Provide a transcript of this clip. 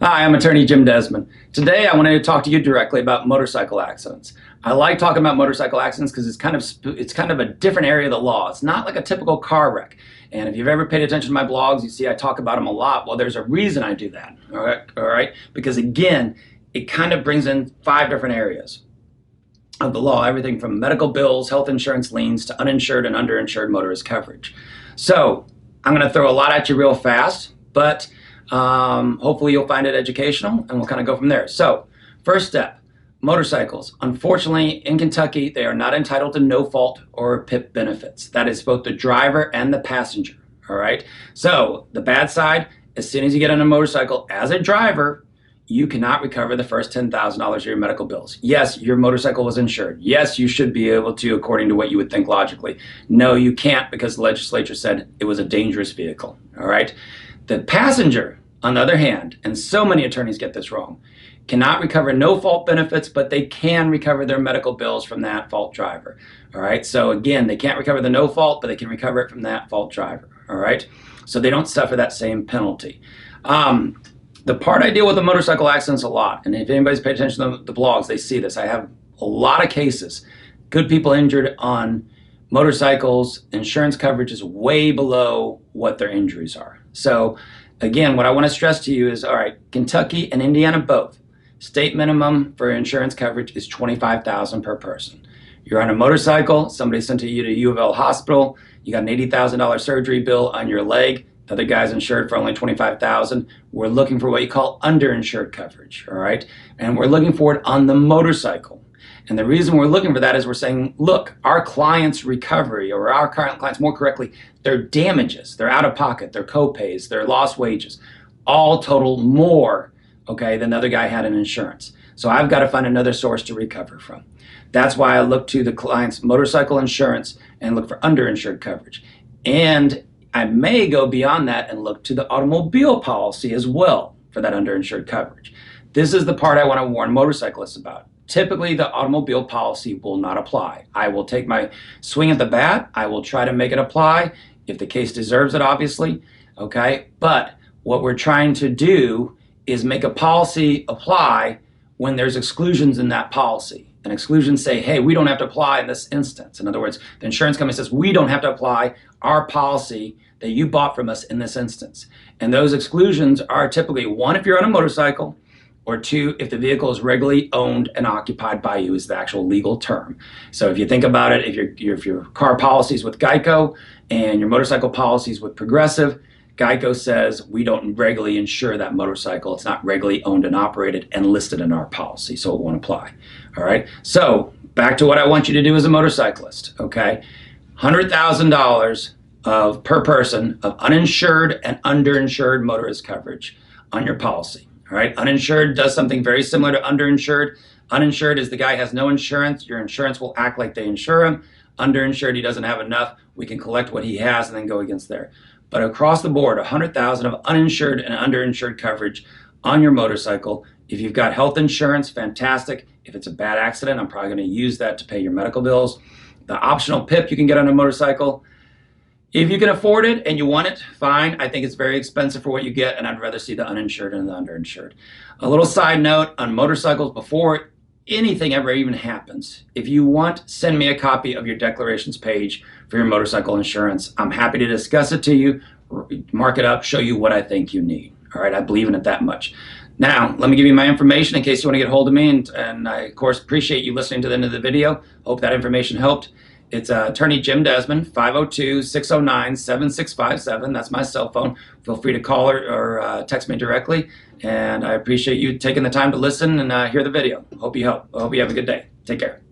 Hi, I'm attorney Jim Desmond. Today I wanted to talk to you directly about motorcycle accidents. I like talking about motorcycle accidents because it's kind of a different area of the law. It's not like a typical car wreck. And if you've ever paid attention to my blogs, you see I talk about them a lot. Well, there's a reason I do that. All right? Because again, it kind of brings in 5 different areas of the law, everything from medical bills, health insurance liens, to uninsured and underinsured motorist coverage. So I'm going to throw a lot at you real fast, but hopefully you'll find it educational, and we'll kind of go from there. So first step, motorcycles. Unfortunately, in Kentucky, they are not entitled to no fault or PIP benefits. That is both the driver and the passenger. All right. So the bad side, as soon as you get on a motorcycle as a driver, you cannot recover the first $10,000 of your medical bills. Yes, your motorcycle was insured. Yes, you should be able to, according to what you would think logically. No, you can't, because the legislature said it was a dangerous vehicle. All right. The passenger, on the other hand, and so many attorneys get this wrong, cannot recover no-fault benefits, but they can recover their medical bills from that at-fault driver. All right. So again, they can't recover the no-fault, but they can recover it from that at-fault driver. All right. So they don't suffer that same penalty. The part I deal with the motorcycle accidents a lot, and if anybody's paid attention to the blogs, they see this. I have a lot of cases, good people injured on motorcycles. Insurance coverage is way below what their injuries are. So again, what I want to stress to you is, all right, Kentucky and Indiana both, state minimum for insurance coverage is $25,000 per person. You're on a motorcycle, somebody sent you to U of L hospital, you got an $80,000 surgery bill on your leg, the other guy's insured for only $25,000. We're looking for what you call underinsured coverage, all right? And we're looking for it on the motorcycle. And the reason we're looking for that is we're saying, look, our client's recovery, or our current clients, more correctly, their damages, their out-of-pocket, their co-pays, their lost wages, all total more, okay, than the other guy had in insurance. So I've got to find another source to recover from. That's why I look to the client's motorcycle insurance and look for underinsured coverage. And I may go beyond that and look to the automobile policy as well for that underinsured coverage. This is the part I want to warn motorcyclists about. Typically, the automobile policy will not apply. I will take my swing at the bat. I will try to make it apply if the case deserves it, obviously. Okay, but what we're trying to do is make a policy apply when there's exclusions in that policy. And exclusions say, hey, we don't have to apply in this instance. In other words, the insurance company says, we don't have to apply our policy that you bought from us in this instance. And those exclusions are typically, 1, if you're on a motorcycle, or 2, if the vehicle is regularly owned and occupied by you, is the actual legal term. So if you think about it, if your car policy is with Geico and your motorcycle policy is with Progressive, Geico says we don't regularly insure that motorcycle. It's not regularly owned and operated and listed in our policy, so it won't apply. All right. So back to what I want you to do as a motorcyclist. Okay, $100,000 per person of uninsured and underinsured motorist coverage on your policy. All right. Uninsured does something very similar to underinsured. Uninsured is the guy has no insurance. Your insurance will act like they insure him. Underinsured, he doesn't have enough. We can collect what he has and then go against there. But across the board, $100,000 of uninsured and underinsured coverage on your motorcycle. If you've got health insurance, fantastic. If it's a bad accident, I'm probably going to use that to pay your medical bills. The optional PIP you can get on a motorcycle. If you can afford it and you want it, fine. I think it's very expensive for what you get, and I'd rather see the uninsured and the underinsured. A little side note on motorcycles, before anything ever even happens, if you want, send me a copy of your declarations page for your motorcycle insurance. I'm happy to discuss it to you, mark it up, show you what I think you need. All right, I believe in it that much. Now, let me give you my information in case you want to get a hold of me, and I, of course, appreciate you listening to the end of the video. Hope that information helped. It's attorney Jim Desmond, 502-609-7657. That's my cell phone. Feel free to call or text me directly. And I appreciate you taking the time to listen and hear the video. Hope you have a good day. Take care.